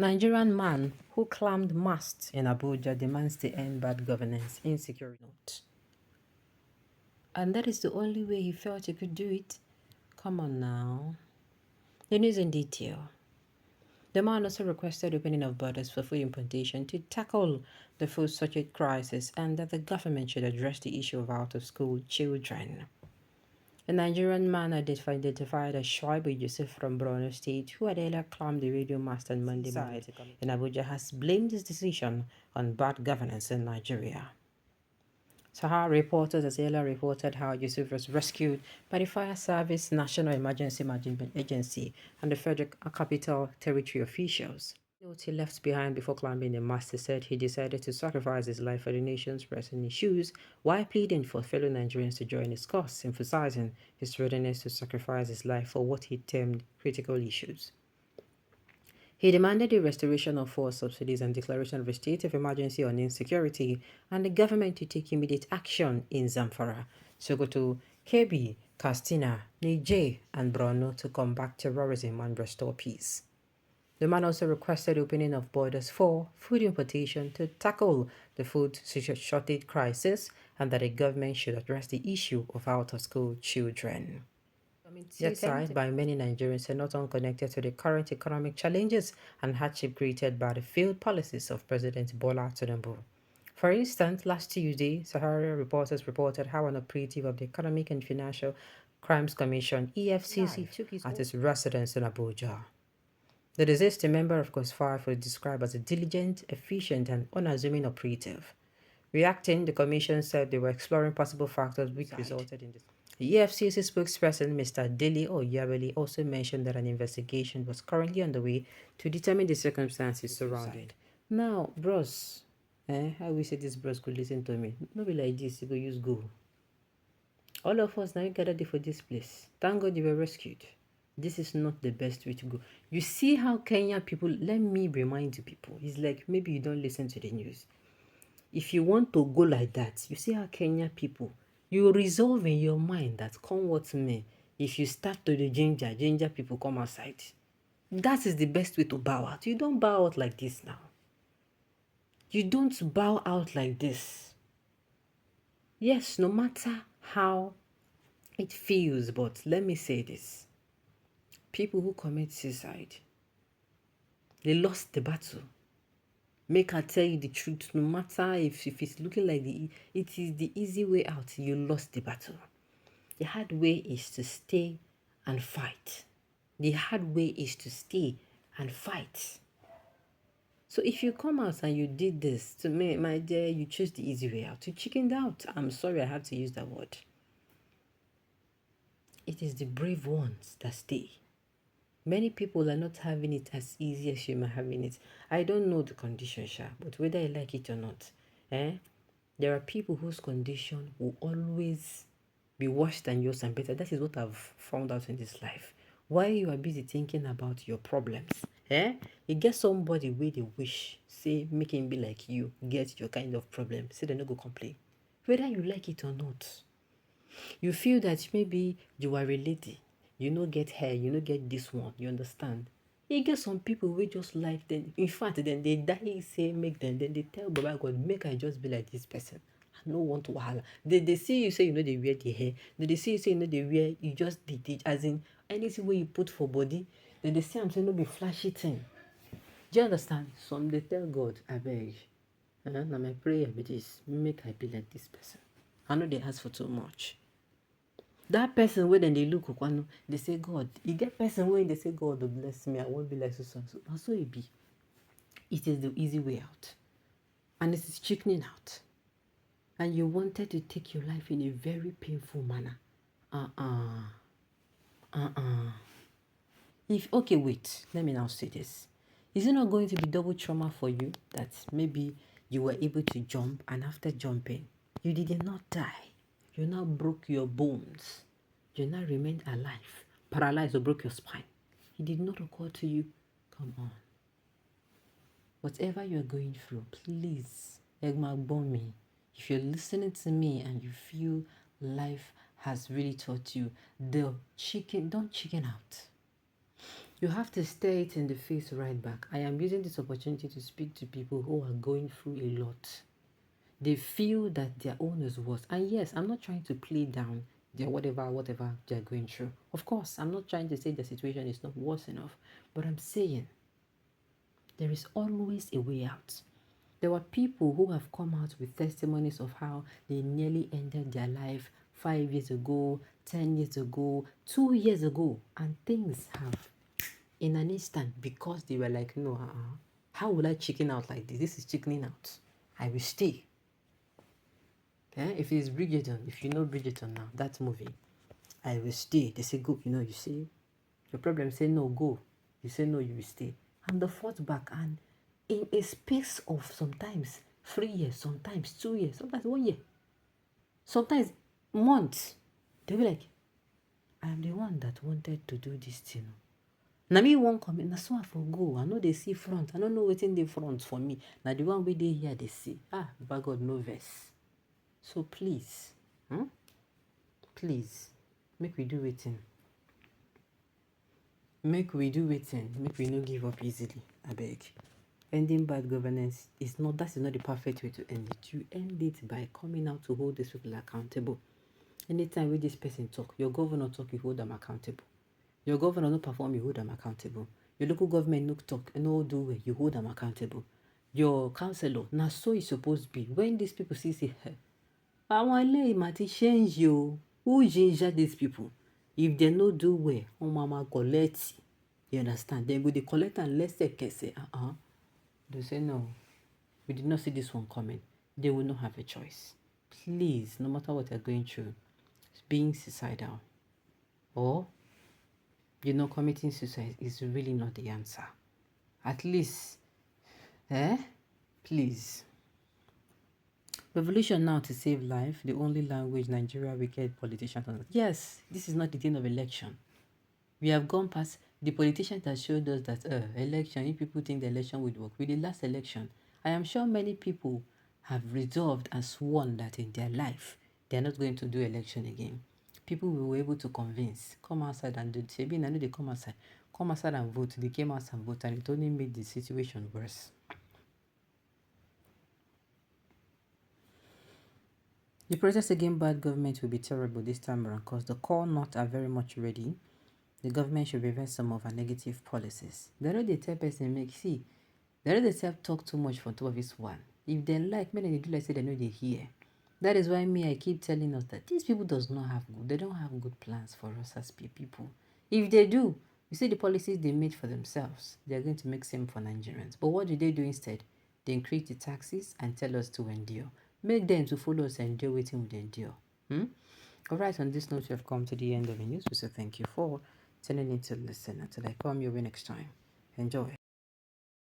Nigerian man who climbed mast in Abuja demands to end bad governance, insecurity note. And that is the only way he felt he could do it. Come on now. The news in detail. The man also requested opening of borders for food importation to tackle the food shortage crisis and that the government should address the issue of out-of-school children. A Nigerian man identified as Shoaibu Yusuf from Borno State, who had earlier climbed the radio mast on Monday morning in Abuja, has blamed his decision on bad governance in Nigeria. Sahara reporters has earlier reported how Yusuf was rescued by the Fire Service, National Emergency Management Agency, and the Federal Capital Territory officials. Note he left behind before climbing the mast, said he decided to sacrifice his life for the nation's pressing issues while pleading for fellow Nigerians to join his cause, emphasizing his readiness to sacrifice his life for what he termed critical issues. He demanded the restoration of fuel subsidies and declaration of a state of emergency on insecurity and the government to take immediate action in Zamfara, Sokoto, Kebbi, Katsina, Niger, and Borno to combat terrorism and restore peace. The man also requested opening of borders for food importation to tackle the food shortage crisis and that the government should address the issue of out-of-school children. That side by many Nigerians are not unconnected to the current economic challenges and hardship created by the failed policies of President Bola Tinubu. For instance, last Tuesday, Sahara reporters reported how an operative of the Economic and Financial Crimes Commission (EFCC) took his at his residence in Abuja. The deceased member of COS5 was described as a diligent, efficient, and unassuming operative. Reacting, the commission said they were exploring possible factors which resulted in this. The EFCC spokesperson, Mr. Dele Oyabeli, also mentioned that an investigation was currently underway to determine the circumstances surrounding. Now, bros, how we say this bros could listen to me. No be like this, you go use go. All of us now gathered for this place. Thank God you were rescued. This is not the best way to go. You see how Kenya people, let me remind you people, it's like maybe you don't listen to the news. If you want to go like that, you see how Kenya people, you resolve in your mind that come what may, if you start to the ginger people come outside. That is the best way to bow out. You don't bow out like this now. You don't bow out like this. Yes, no matter how it feels, but let me say this. People who commit suicide, they lost the battle. Make her tell you the truth, no matter if it's looking like it is the easy way out, you lost the battle. The hard way is to stay and fight. The hard way is to stay and fight. So if you come out and you did this, to me, my dear, you choose the easy way out. You chickened out. I'm sorry I have to use that word. It is the brave ones that stay. Many people are not having it as easy as you are having it. I don't know the condition, but whether I like it or not, there are people whose condition will always be worse than yours and better. That is what I've found out in this life. While you are busy thinking about your problems, you get somebody where they wish, say, make him be like you, get your kind of problem, say they no go complain. Whether you like it or not, you feel that maybe you are a lady, you no get hair, you no get this one, you understand? You get some people who just like them. In fact, then they die, say, make them, then they tell Baba God, make I just be like this person. I no want to wahala. They see you say you know they wear the hair. They see you say you know they wear, you just did it. As in, anything where you put for body, then they say I'm saying no be flashy thing. Do you understand? Some they tell God, I beg. Now my prayer be this, make I be like this person. I know they ask for too much. That person where then they look, they say God. You get person when they say God will bless me, I won't be like so. And so it be. It is the easy way out. And it is chickening out. And you wanted to take your life in a very painful manner. Okay, wait. Let me now say this. Is it not going to be double trauma for you that maybe you were able to jump and after jumping, you did not die? You now broke your bones. You now remained alive, paralyzed or broke your spine. It did not occur to you. Come on. Whatever you're going through, please, me. If you're listening to me and you feel life has really taught you, don't chicken out. You have to stare it in the face right back. I am using this opportunity to speak to people who are going through a lot. They feel that their own is worse. And yes, I'm not trying to play down their whatever they're going through. Of course, I'm not trying to say the situation is not worse enough, but I'm saying there is always a way out. There were people who have come out with testimonies of how they nearly ended their life 5 years ago, 10 years ago, 2 years ago, and things have in an instant because they were like, no, how will I chicken out like this? This is chickening out. I will stay. If it's Bridgerton, if you know Bridgerton now, that movie, I will stay. They say, go, you see, your problem say no, go. You say no, you will stay. And they fought back, and in a space of sometimes 3 years, sometimes 2 years, sometimes 1 year, sometimes months, they'll be like, I am the one that wanted to do this thing. Now me won't come in, so I for go. I know they see front. I don't know what's in the front for me. Now the one way they hear, they see. But God no verse. So please, please, make we do it in. Make we do it in. Make we no give up easily. I beg. Ending bad governance is not, that is not the perfect way to end it. You end it by coming out to hold these people accountable. Anytime with this person talk, your governor talk, you hold them accountable. Your governor no perform, you hold them accountable. Your local government no talk, no do well, you hold them accountable. Your councillor, now so it's supposed to be. When these people say, hey, I want to let change you. Who ginger these people? If they no do well, mama collect. You understand? Then go they collect and let's say, they say no. We did not see this one coming. They will not have a choice. Please, no matter what you're going through, being suicidal or committing suicide is really not the answer. At least, please. Revolution now to save life, the only language Nigeria wicked politicians. Yes, this is not the thing of election. We have gone past, the politicians that showed us that election, if people think the election would work. With the last election, I am sure many people have resolved and sworn that in their life, they are not going to do election again. People we were able to convince, come outside and do. I know they come outside and vote. They came out and vote, and it only made the situation worse. The protest against bad government will be terrible this time around because the core north are very much ready. The government should reverse some of our negative policies. They know they tell person they know they self-talk too much for top of this one. If they like, maybe they do like say they know they hear. That is why I keep telling us that these people they don't have good plans for us as people. If they do, you see the policies they made for themselves, they are going to make same for Nigerians. But what do they do instead? They increase the taxes and tell us to endure. Make them to follow us and endure waiting with endure. Alright, on this note, we have come to the end of the news. So thank you for tuning in to listen. Until I come your way next time. Enjoy.